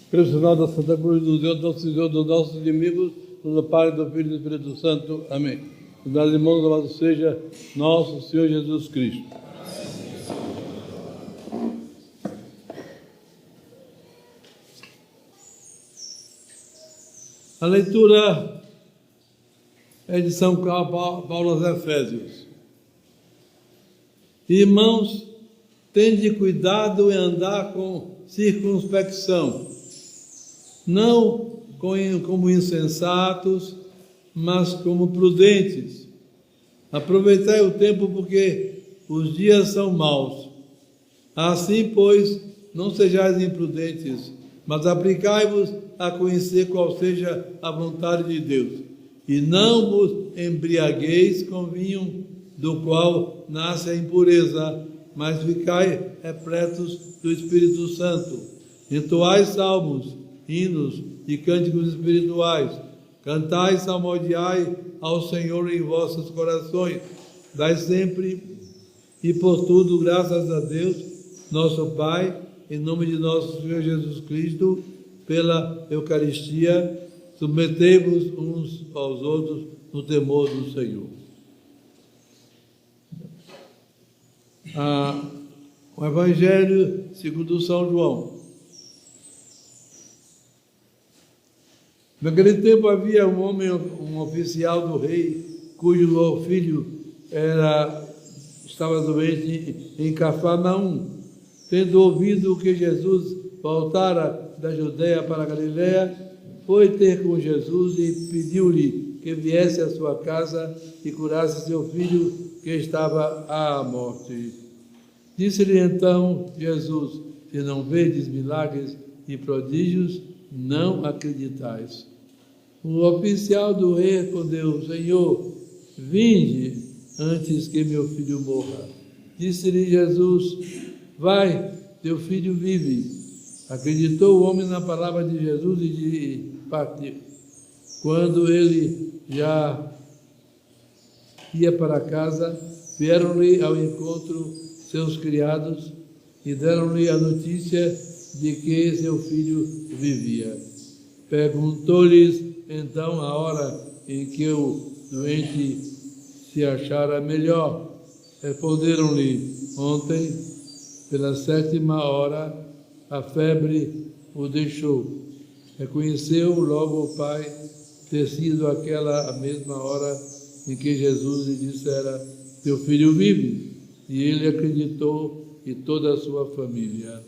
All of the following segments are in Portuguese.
Pelo sinal da Santa Cruz do Deus, nosso Senhor, dos nossos inimigos, do Pai, do Filho e do Espírito Santo. Amém. Meus irmãos, louvado seja nosso Senhor Jesus Cristo. A leitura é de São Paulo aos Efésios. Irmãos, tende cuidado em andar com circunspecção, não como insensatos, mas como prudentes. Aproveitai o tempo, porque os dias são maus. Assim, pois, não sejais imprudentes, mas aplicai-vos a conhecer qual seja a vontade de Deus. E não vos embriagueis com vinho, do qual nasce a impureza, mas ficai repletos do Espírito Santo. Entoai salmos, hinos e cânticos espirituais. Cantai e salmodiai ao Senhor em vossos corações. Dai sempre e por tudo graças a Deus, nosso Pai, em nome de nosso Senhor Jesus Cristo, pela Eucaristia, submetei-vos uns aos outros no temor do Senhor. O Evangelho segundo São João. Naquele tempo havia um homem, um oficial do rei, cujo filho estava doente em Cafarnaum. Tendo ouvido que Jesus voltara da Judeia para a Galiléia, foi ter com Jesus e pediu-lhe que viesse à sua casa e curasse seu filho, que estava à morte. Disse-lhe então Jesus: se não vedes milagres e prodígios, não acreditais. O oficial do rei respondeu: Senhor, vinde antes que meu filho morra. Disse-lhe Jesus: vai, teu filho vive. Acreditou o homem na palavra de Jesus e partiu. Quando ele já ia para casa, vieram-lhe ao encontro seus criados e deram-lhe a notícia de que seu filho vivia. Perguntou-lhes então a hora em que o doente se achara melhor. Responderam-lhe: ontem, pela 7ª hora, a febre o deixou. Reconheceu logo o pai ter sido aquela a mesma hora em que Jesus lhe dissera: teu filho vive. E ele acreditou, e toda a sua família.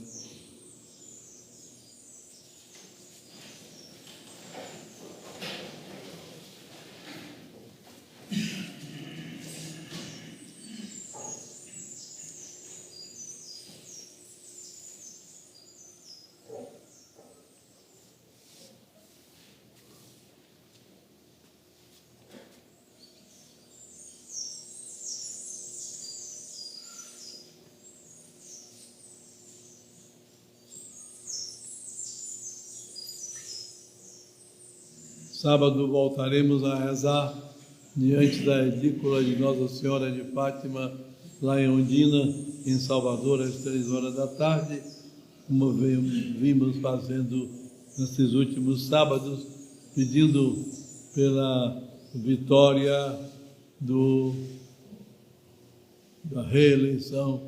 Sábado voltaremos a rezar diante da edícula de Nossa Senhora de Fátima, lá em Ondina, em Salvador, às 3 da tarde, como vimos fazendo nesses últimos sábados, pedindo pela vitória da reeleição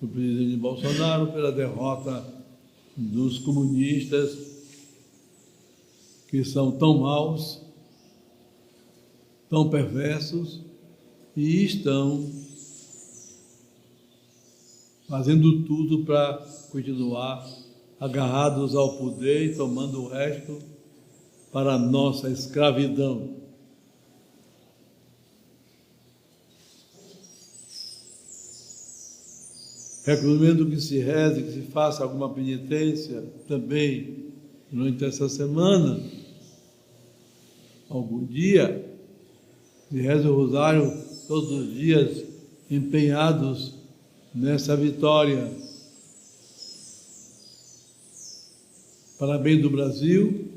do presidente Bolsonaro, pela derrota dos comunistas, que são tão maus, tão perversos e estão fazendo tudo para continuar agarrados ao poder e tomando o resto para a nossa escravidão. Recomendo que se reze, que se faça alguma penitência também durante essa semana, algum dia, se reze o rosário todos os dias, empenhados nessa vitória, para bem do Brasil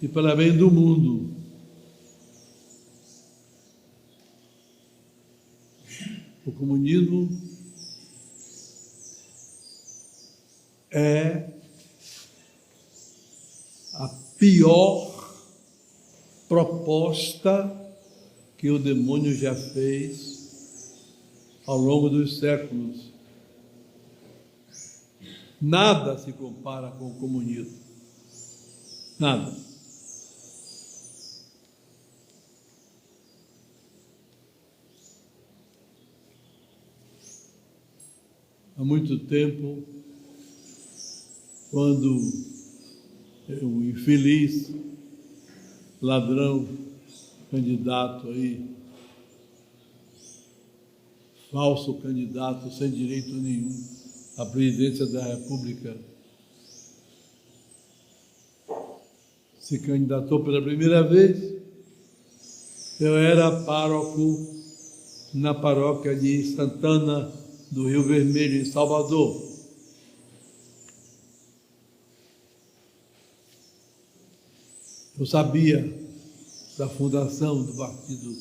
e para bem do mundo. O comunismo é a pior proposta que o demônio já fez ao longo dos séculos. Nada se compara com o comunismo. Nada. Há muito tempo, quando o infeliz ladrão, candidato aí, falso candidato sem direito nenhum à presidência da República, se candidatou pela primeira vez, eu era pároco na paróquia de Santana do Rio Vermelho, em Salvador. Eu sabia da fundação do partido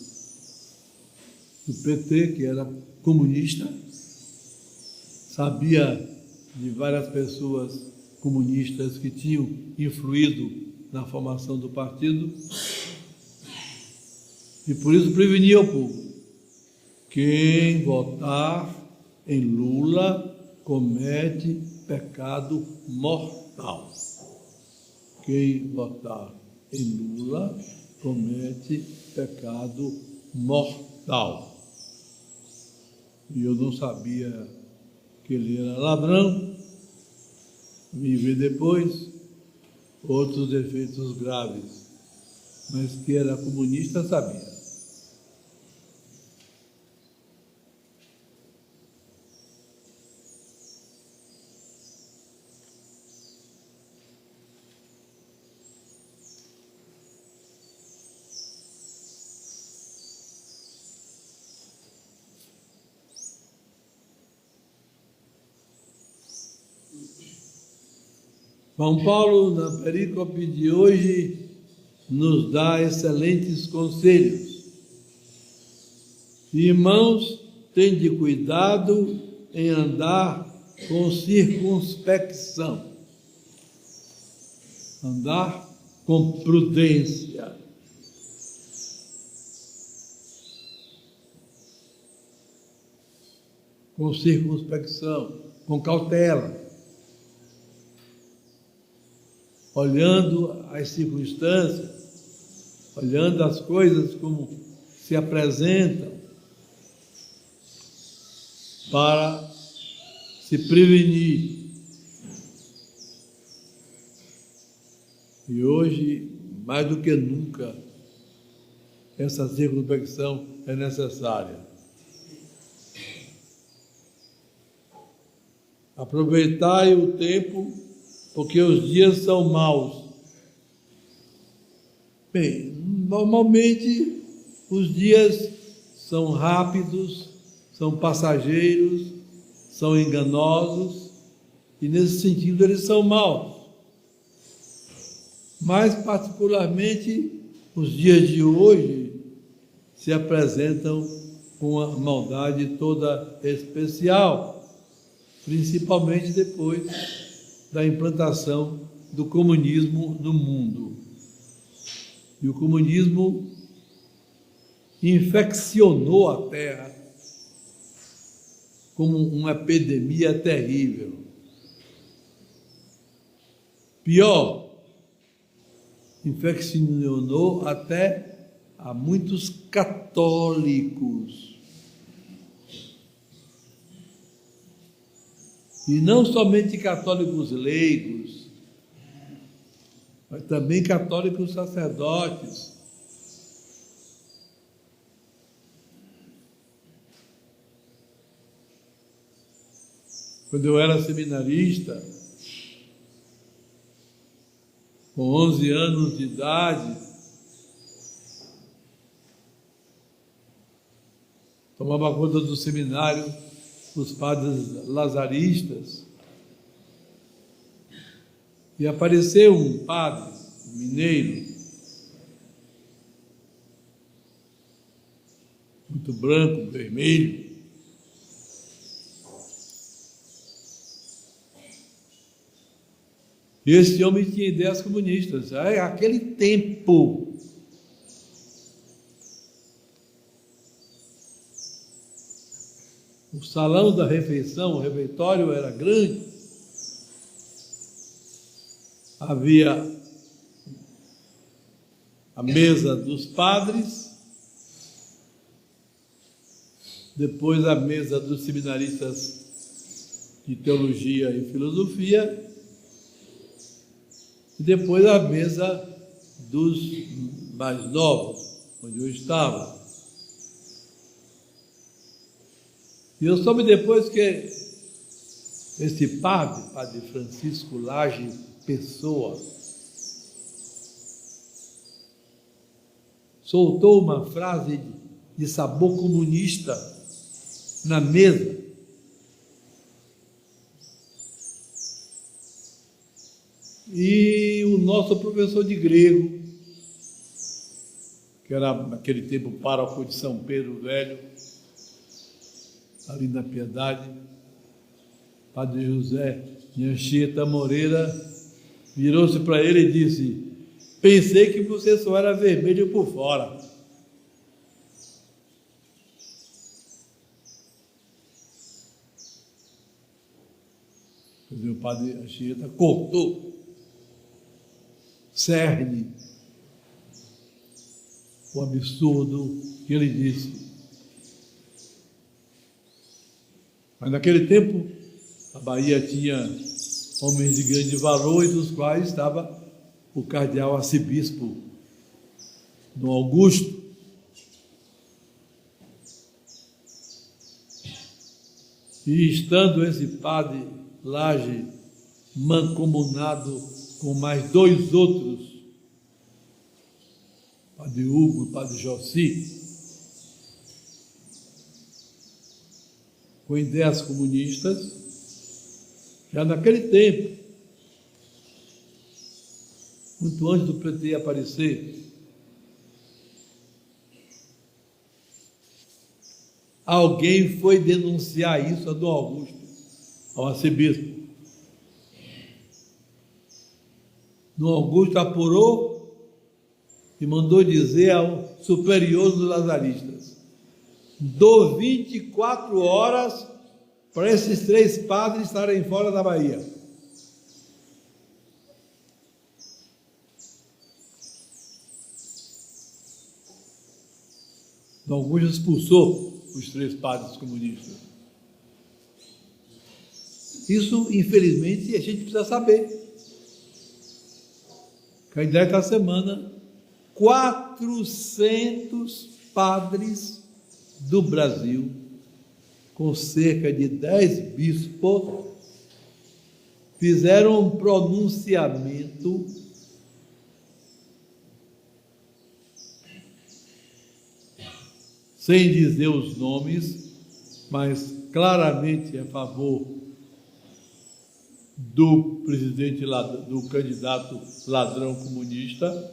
do PT, que era comunista, sabia de várias pessoas comunistas que tinham influído na formação do partido, e por isso prevenia o povo: quem votar em Lula comete pecado mortal. Quem votar em Lula comete pecado mortal. E eu não sabia que ele era ladrão. Me vi depois outros defeitos graves, mas que era comunista, sabia. São Paulo, na perícope de hoje, nos dá excelentes conselhos. Irmãos, tende cuidado em andar com circunspecção, andar com prudência. Com circunspecção, com cautela, olhando as circunstâncias, olhando as coisas como se apresentam, para se prevenir. E hoje, mais do que nunca, essa circunspecção é necessária. Aproveitai o tempo, porque os dias são maus. Bem, normalmente os dias são rápidos, são passageiros, são enganosos, e nesse sentido eles são maus. Mas particularmente os dias de hoje se apresentam com uma maldade toda especial, principalmente depois da implantação do comunismo no mundo. E o comunismo infeccionou a Terra como uma epidemia terrível. Pior, infeccionou até a muitos católicos. E não somente católicos leigos, mas também católicos sacerdotes. Quando eu era seminarista, com 11 anos de idade, tomava conta do seminário os padres lazaristas, e apareceu um padre mineiro, muito branco, vermelho, E esse homem tinha ideias comunistas. Aquele tempo, o salão da refeição, o refeitório era grande. Havia a mesa dos padres, depois a mesa dos seminaristas de teologia e filosofia, e depois a mesa dos mais novos, onde eu estava. E eu soube depois que esse padre Francisco Lage Pessoa, soltou uma frase de sabor comunista na mesa. E o nosso professor de grego, que era naquele tempo pároco de São Pedro Velho, ali na Piedade, Padre José de Anchieta Moreira, virou-se para ele e disse: pensei que você só era vermelho por fora. O Padre Anchieta cortou cerne o absurdo que ele disse. Mas naquele tempo a Bahia tinha homens de grande valor, e dos quais estava o cardeal arcebispo Dom Augusto. E estando esse padre Lage mancomunado com mais dois outros, Padre Hugo e Padre Jossi, com ideias comunistas, já naquele tempo, muito antes do PT aparecer, alguém foi denunciar isso a Dom Augusto, ao arcebispo. Dom Augusto apurou e mandou dizer ao superior dos lazaristas: dou 24 horas para esses 3 padres estarem fora da Bahia. Dom Augusto expulsou os 3 padres comunistas. Isso, infelizmente, a gente precisa saber. Que desta semana, 400 padres do Brasil, com cerca de 10 bispos, fizeram um pronunciamento sem dizer os nomes, mas claramente a favor do presidente, do candidato ladrão comunista,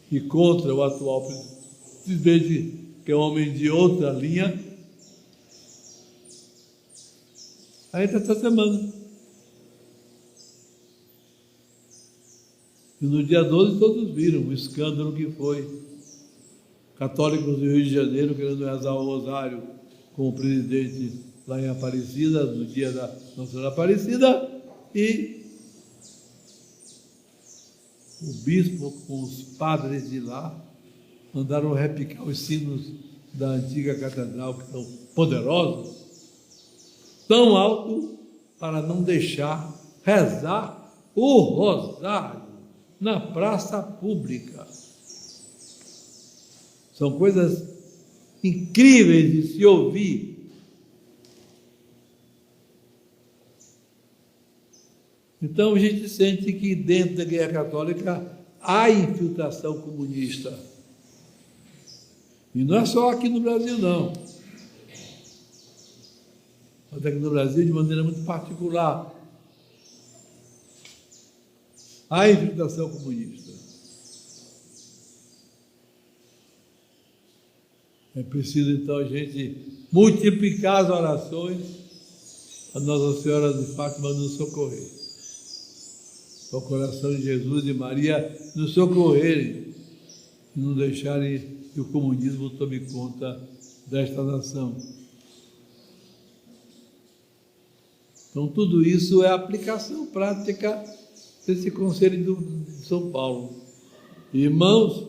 e contra o atual presidente, que é um homem de outra linha. Aí esta semana. E no dia 12 todos viram o escândalo que foi. Católicos do Rio de Janeiro querendo rezar o rosário com o presidente lá em Aparecida, no dia da Nossa Senhora Aparecida, e o bispo com os padres de lá mandaram repicar os sinos da antiga catedral, que são poderosos, tão alto para não deixar rezar o rosário na praça pública. São coisas incríveis de se ouvir. Então a gente sente que dentro da Igreja Católica há infiltração comunista. E não é só aqui no Brasil, não. Mas aqui no Brasil, de maneira muito particular, há infiltração comunista. É preciso, então, a gente multiplicar as orações a Nossa Senhora de Fátima nos socorrer. ao coração de Jesus e Maria nos socorrerem e não deixarem que o comunismo tome conta desta nação. Então, tudo isso é a aplicação prática desse conselho de São Paulo. Irmãos,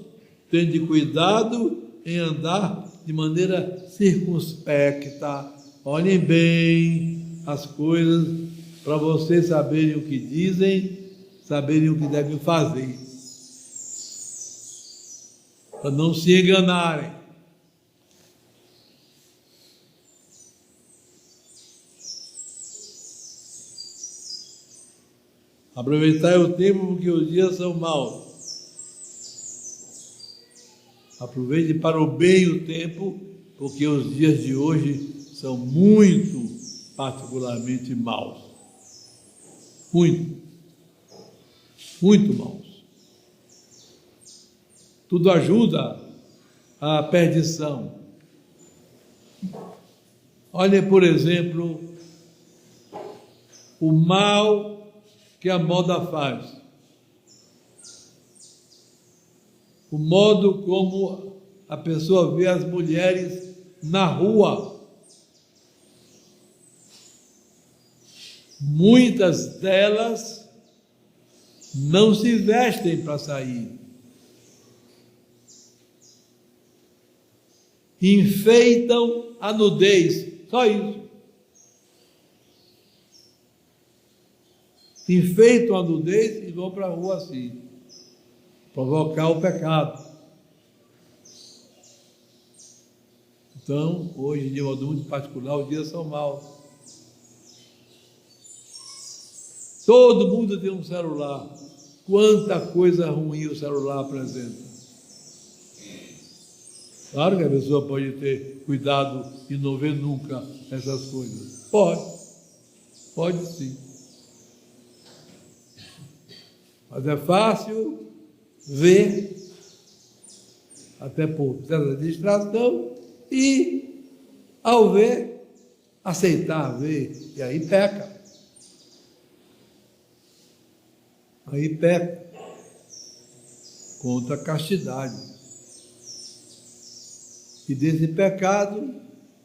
tende cuidado em andar de maneira circunspecta. Olhem bem as coisas para vocês saberem o que dizem, saberem o que devem fazer. Para não se enganarem. Aproveitai o tempo porque os dias são maus. Aproveite para o bem o tempo, porque os dias de hoje são muito, particularmente maus. Muito maus. Tudo ajuda à perdição. Olhem, por exemplo, o mal que a moda faz. O modo como a pessoa vê as mulheres na rua. Muitas delas não se vestem para sair. Enfeitam a nudez, só isso. Enfeitam a nudez e vão para a rua assim, provocar o pecado. Então, hoje, de modo muito particular, os dias são maus. Todo mundo tem um celular. Quanta coisa ruim o celular apresenta. Claro que a pessoa pode ter cuidado e não ver nunca essas coisas. Pode sim. Mas é fácil ver, até por certa distração, e ao ver, aceitar ver, e aí peca. Aí peca contra a castidade. E desse pecado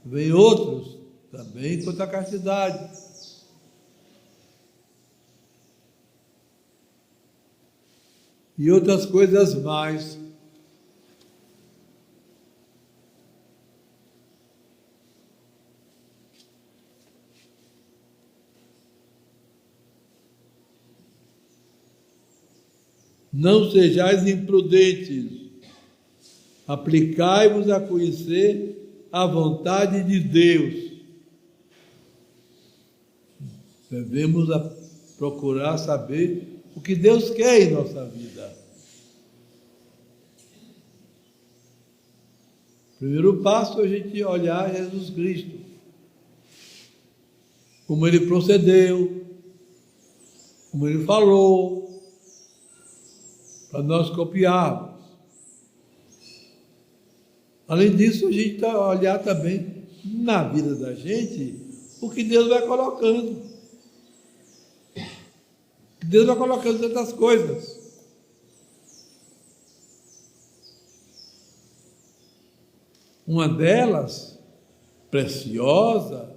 vem outros também contra a castidade. E outras coisas mais. Não sejais imprudentes, aplicai-vos a conhecer a vontade de Deus. Devemos procurar saber o que Deus quer em nossa vida. O primeiro passo é a gente olhar Jesus Cristo, como Ele procedeu, como Ele falou, para nós copiarmos. Além disso, a gente vai olhar também na vida da gente o que Deus vai colocando. Deus vai colocando certas coisas. Uma delas, preciosa,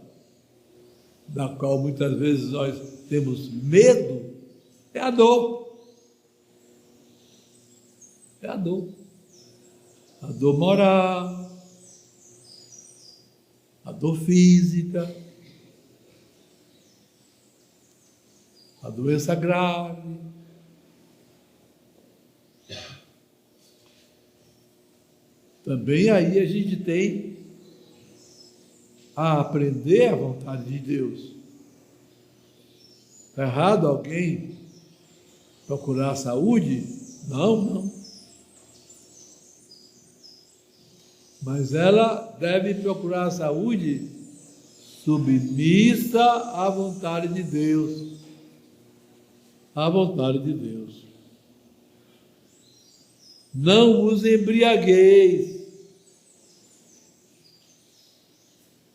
da qual muitas vezes nós temos medo, é a dor. É a dor. A dor moral, a dor física, a doença grave. Também aí a gente tem a aprender a vontade de Deus. Está errado alguém procurar a saúde? Não. Mas ela deve procurar a saúde submissa à vontade de Deus. À vontade de Deus. Não vos embriagueis.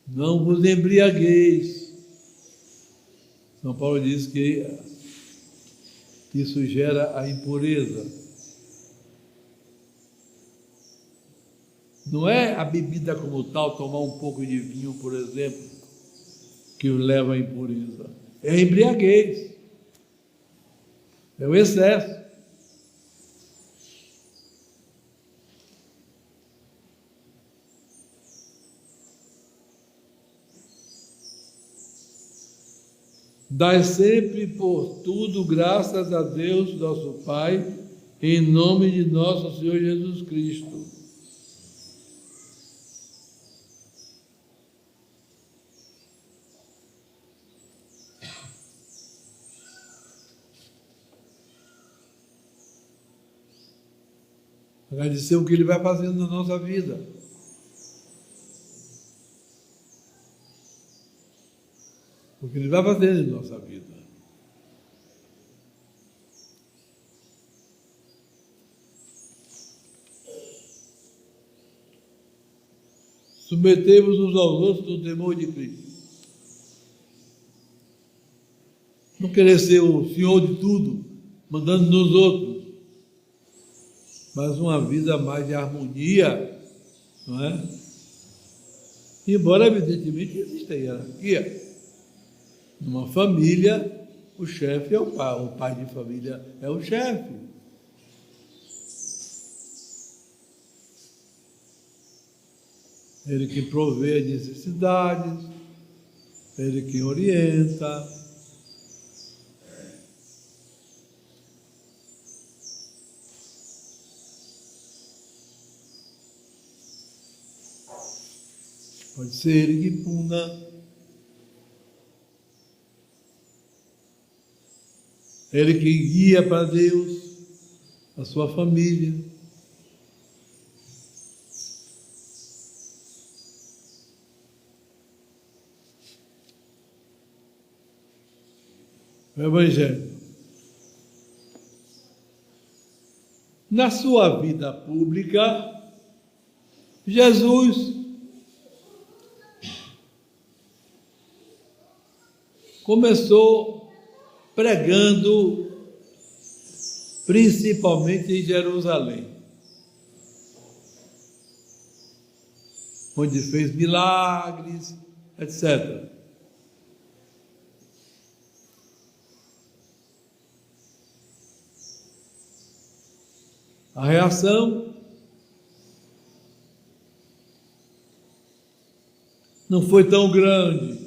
Não vos embriagueis. São Paulo diz que Isso gera a impureza. Não é a bebida como tal, tomar um pouco de vinho, por exemplo, que o leva à impureza. É a embriaguez. É o excesso. Dai sempre por tudo graças a Deus, nosso Pai, em nome de nosso Senhor Jesus Cristo. Agradecer o que Ele vai fazendo na nossa vida. O que Ele vai fazendo na nossa vida. Submetemos uns aos outros no temor de Cristo. Não querer ser o Senhor de tudo, mandando nos outros. Mas uma vida mais de harmonia, não é? Embora, evidentemente, exista hierarquia. Numa família, o chefe é o pai de família é o chefe. Ele que provê as necessidades, ele que orienta. Pode ser ele que puna. Ele que guia para Deus a sua família. O Evangelho. Na sua vida pública, Jesus começou pregando principalmente em Jerusalém, onde fez milagres, etc. A reação não foi tão grande.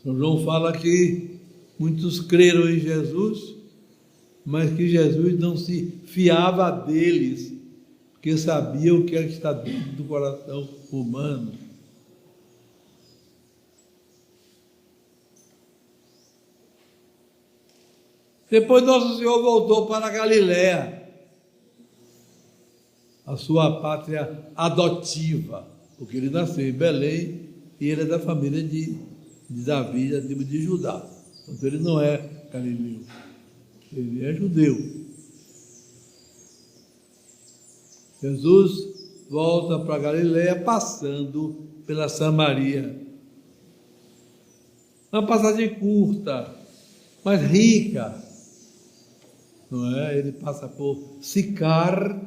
São João fala que muitos creram em Jesus, mas que Jesus não se fiava deles, porque sabia o que está dentro do coração humano. Depois Nosso Senhor voltou para a Galiléia, a sua pátria adotiva, porque ele nasceu em Belém e ele é da família de Davi, da tribo de Judá. Então ele não é galileu, ele é judeu. Jesus volta para a Galiléia passando pela Samaria. Uma passagem curta, mas rica, não é? Ele passa por Sicar,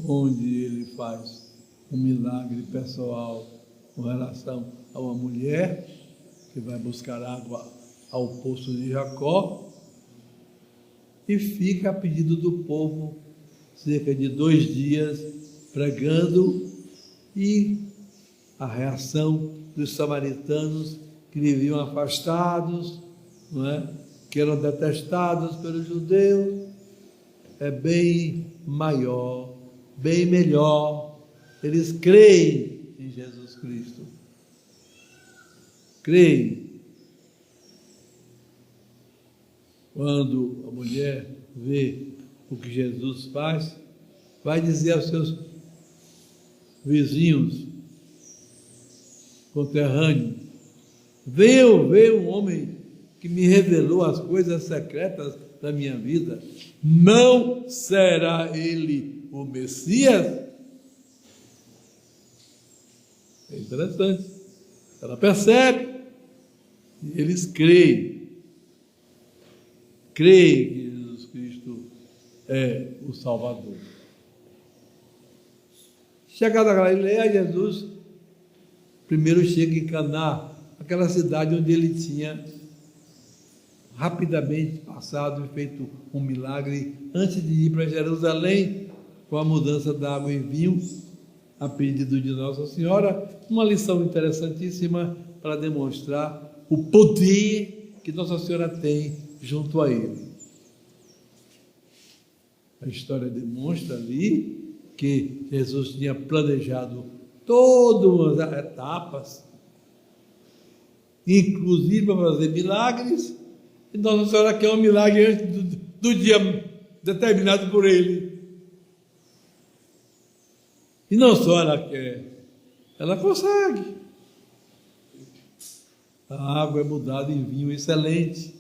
onde ele faz um milagre pessoal com relação a uma mulher que vai buscar água ao poço de Jacó e fica a pedido do povo cerca de 2 dias pregando, e a reação dos samaritanos que viviam afastados, não é? Que eram detestados pelos judeus, é bem maior, bem melhor. Eles creem em Jesus Cristo. Creem. Quando a mulher vê o que Jesus faz, vai dizer aos seus vizinhos, conterrâneos: veio um homem que me revelou as coisas secretas da minha vida. Não será ele o Messias? É interessante. Ela percebe e eles creem. crê que Jesus Cristo é o Salvador. Chegado a Galileia, Jesus primeiro chega em Caná, aquela cidade onde ele tinha rapidamente passado e feito um milagre antes de ir para Jerusalém, com a mudança da água em vinho, a pedido de Nossa Senhora. Uma lição interessantíssima para demonstrar o poder que Nossa Senhora tem junto a ele. A história demonstra ali que Jesus tinha planejado todas as etapas, inclusive para fazer milagres, e Nossa Senhora quer um milagre antes do dia determinado por ele. E não só ela quer, ela consegue. A água é mudada em vinho excelente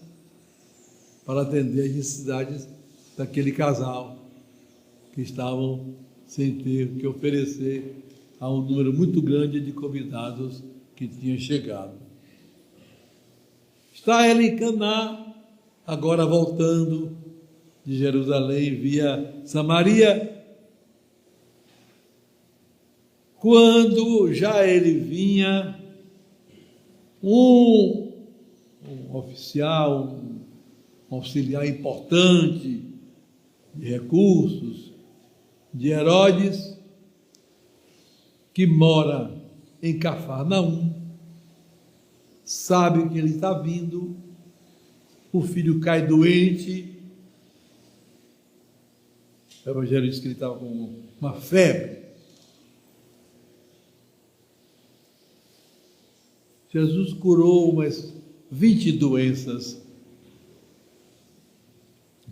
para atender as necessidades daquele casal que estavam sem ter o que oferecer a um número muito grande de convidados que tinham chegado. Está ela em Caná, agora voltando de Jerusalém via Samaria, quando já ele vinha, um oficial, um auxiliar importante de recursos de Herodes, que mora em Cafarnaum, sabe que ele está vindo, o filho cai doente, o Evangelho diz que ele estava com uma febre. Jesus curou umas 20 doenças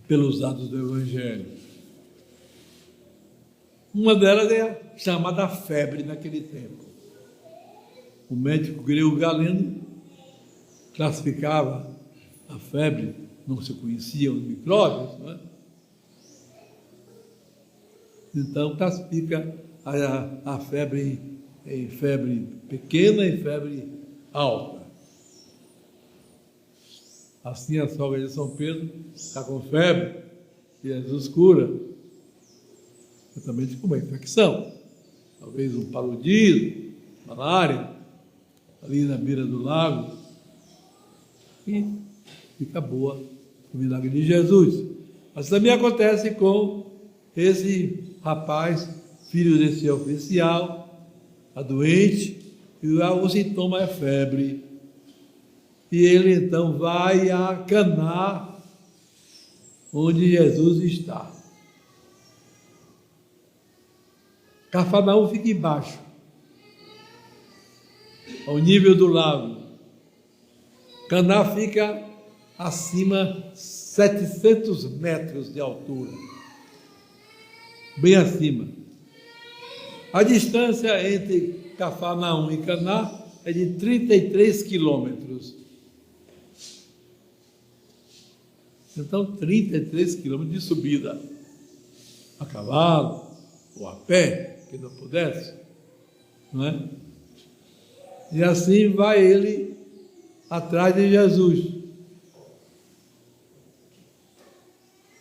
pelos atos do Evangelho. Uma delas é a chamada febre naquele tempo. O médico grego Galeno classificava a febre, não se conheciam os micróbios, não é? Então classifica a febre em febre pequena e febre alta. Assim a sogra de São Pedro está com febre, Jesus cura, exatamente com uma infecção, talvez um paludismo, malária, ali na beira do lago, e fica boa o milagre de Jesus. Mas também acontece com esse rapaz, filho desse oficial, a doente, e o sintoma é febre. E ele então vai a Caná, onde Jesus está. Cafarnaum fica embaixo, ao nível do lago. Caná fica acima 700 metros de altura, bem acima. A distância entre Cafarnaum e Caná é de 33 quilômetros. Então, 33 quilômetros de subida, a cavalo ou a pé, que não pudesse, não é? E assim vai ele atrás de Jesus.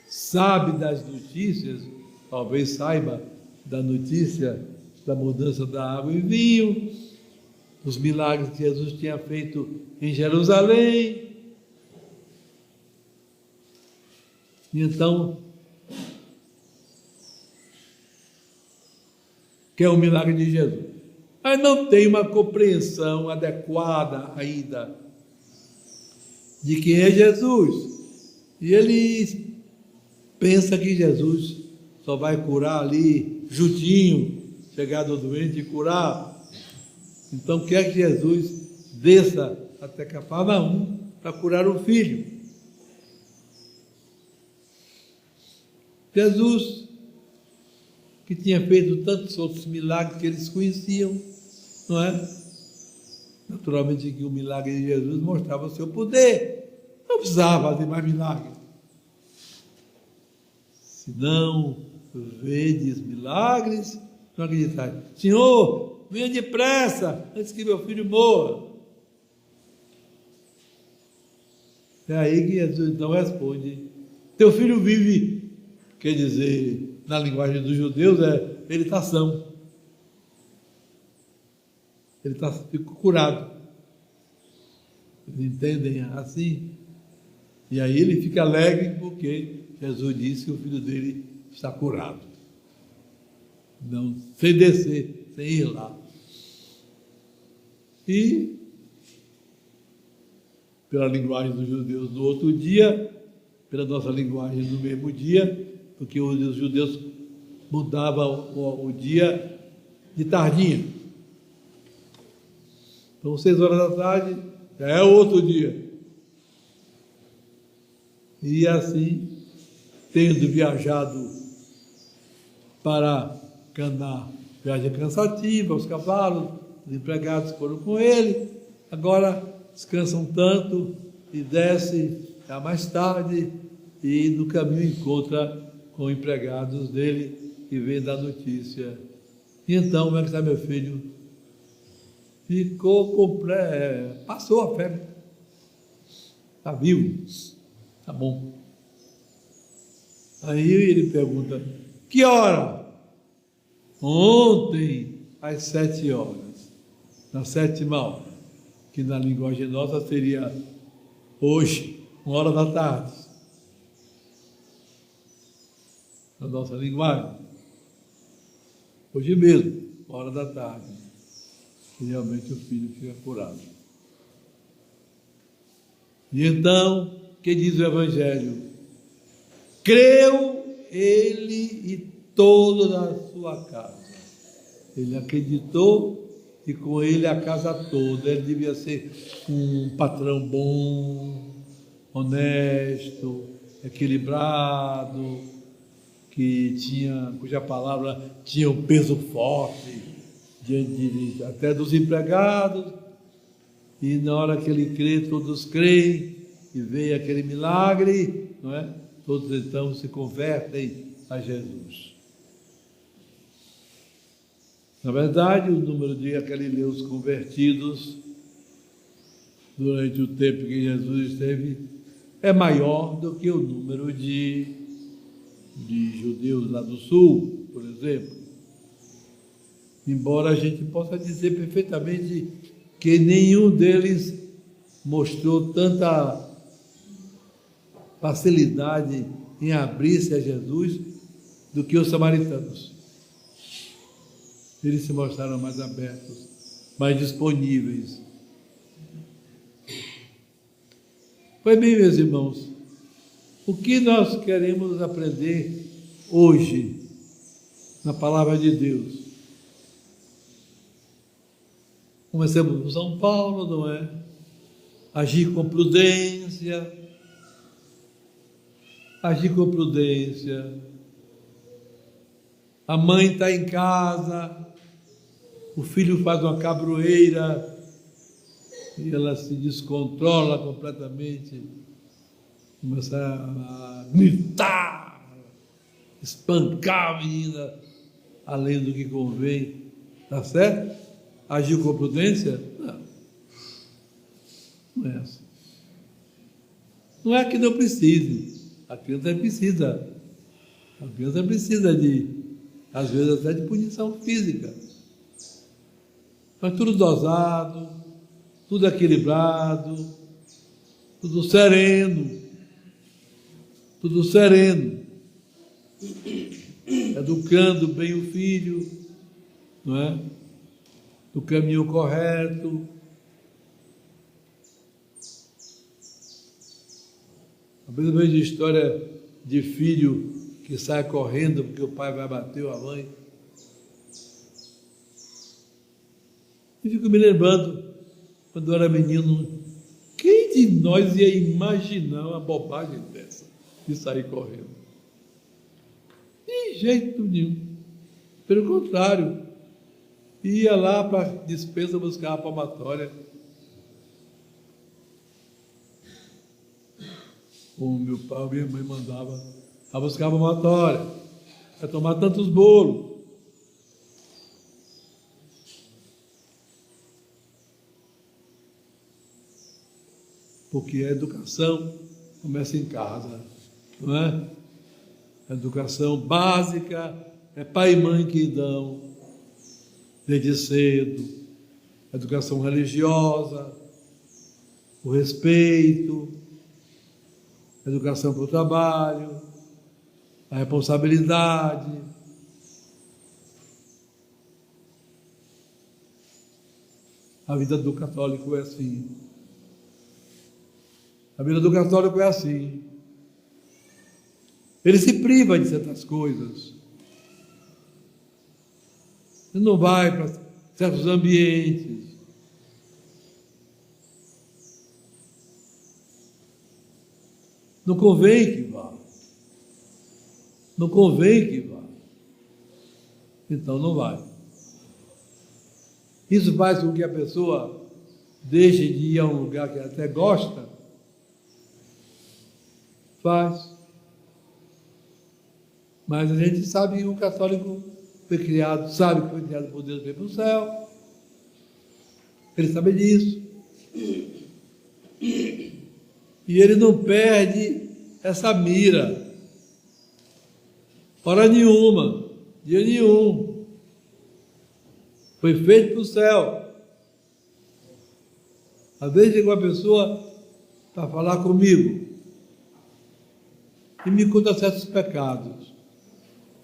Sabe das notícias, talvez saiba da notícia da mudança da água em vinho, dos milagres que Jesus tinha feito em Jerusalém. E então, que é o milagre de Jesus. Mas não tem uma compreensão adequada ainda de quem é Jesus. E ele pensa que Jesus só vai curar ali, juntinho, chegar do doente e curar. Então quer que Jesus desça até Cafarnaum para curar o filho. Jesus, que tinha feito tantos outros milagres que eles conheciam, não é? Naturalmente que o milagre de Jesus mostrava o seu poder, não precisava fazer mais milagres. Se não vedes milagres, não acreditai. Senhor, venha depressa, antes que meu filho morra. É aí que Jesus então responde Teu filho vive, quer dizer, na linguagem dos judeus, ele está são. Ele ficou curado. Eles entendem assim. E aí ele fica alegre porque Jesus disse que o filho dele está curado. Não, sem descer, sem ir lá. E, pela linguagem dos judeus no outro dia, pela nossa linguagem no mesmo dia, porque os judeus mudavam o dia de tardinha. Então, 6 horas da tarde, já é outro dia. E assim, tendo viajado para Caná, viagem cansativa, os cavalos, os empregados foram com ele, agora descansam tanto e desce já mais tarde e no caminho encontra com empregados dele e vem dar notícia. E então, como é que está meu filho? Ficou passou a febre. Está vivo. Tá bom. Aí ele pergunta, que hora? Ontem, às 7 horas. Na 7ª hora. Que na linguagem nossa seria hoje, 1h da tarde. Na nossa linguagem. Hoje mesmo, 1h da tarde. E realmente o filho fica curado. E então, o que diz o Evangelho? Creu ele e toda a sua casa. Ele acreditou e com ele a casa toda. Ele devia ser um patrão bom, honesto, equilibrado, cuja palavra tinha um peso forte diante até dos empregados. E na hora que ele crê, todos creem, e veio aquele milagre, não é? Todos então se convertem a Jesus. Na verdade, o número de galileus convertidos durante o tempo que Jesus esteve é maior do que o número de judeus lá do sul, por exemplo. Embora a gente possa dizer perfeitamente que nenhum deles mostrou tanta facilidade em abrir-se a Jesus do que os samaritanos. Eles se mostraram mais abertos, mais disponíveis. Pois bem, meus irmãos, o que nós queremos aprender hoje na palavra de Deus? Começamos com São Paulo, não é? Agir com prudência. Agir com prudência. A mãe está em casa, o filho faz uma cabroeira e ela se descontrola completamente, começa a gritar, espancar a menina além do que convém. Está certo? Agir com prudência? Não. Não é assim. Não é que não precise. A criança precisa. A criança precisa às vezes até de punição física. Mas tudo dosado, tudo equilibrado, tudo sereno. Tudo sereno. Educando bem o filho, não é? Do caminho correto. A mesma vez de história de filho que sai correndo porque o pai vai bater ou a mãe. E fico me lembrando, quando eu era menino, quem de nós ia imaginar uma bobagem dessa, de sair correndo? De jeito nenhum. Pelo contrário, ia lá para a despensa buscar a palmatória. O meu pai ou minha mãe mandava a buscar a palmatória, para tomar tantos bolos. Porque a educação começa em casa. não é? Educação básica é pai e mãe que dão desde cedo. Educação religiosa, o respeito, educação para o trabalho, a responsabilidade. A vida do católico é assim. A vida do católico é assim. Ele se priva de certas coisas. Ele não vai para certos ambientes. Não convém que vá. Não convém que vá. Então não vai. Isso faz com que a pessoa deixe de ir a um lugar que até gosta. Faz. Mas a gente sabe que o católico foi criado, sabe que foi criado por Deus para ir para o céu. Ele sabe disso. E ele não perde essa mira. Hora nenhuma, dia nenhum. Foi feito para o céu. Às vezes chega uma pessoa para falar comigo e me conta certos pecados.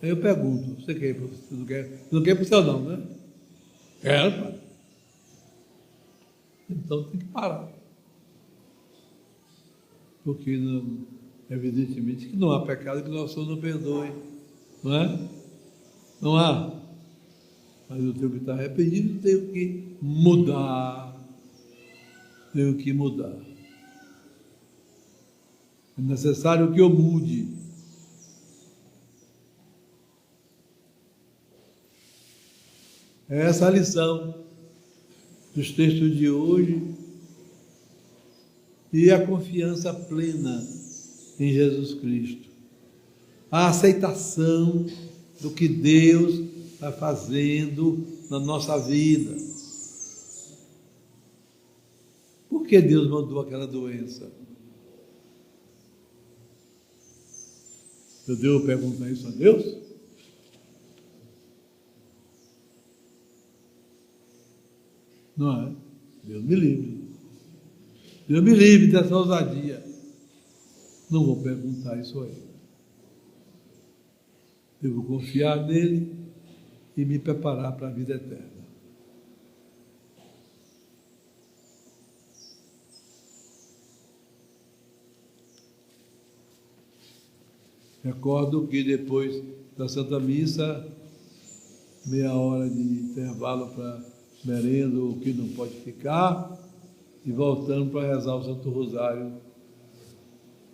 Aí eu pergunto, você quer ir para o céu? Não quer ir para o céu não, né? Quero, pai. Então tem que parar. Porque evidentemente que não há pecado que nosso Senhor não perdoe. Não é? Não há. Mas eu tenho que estar arrependido, tenho que mudar. Tenho que mudar. É necessário que eu mude. É essa a lição dos textos de hoje e a confiança plena em Jesus Cristo. A aceitação do que Deus está fazendo na nossa vida. Por que Deus mandou aquela doença? Eu devo perguntar isso a Deus? Não é? Deus me livre. Deus me livre dessa ousadia. Não vou perguntar isso a Ele. Devo confiar nele e me preparar para a vida eterna. Recordo que depois da Santa Missa, meia hora de intervalo para merenda, o que não pode ficar, e voltando para rezar o Santo Rosário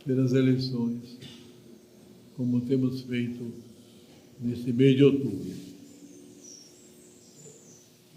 pelas eleições, como temos feito nesse mês de outubro.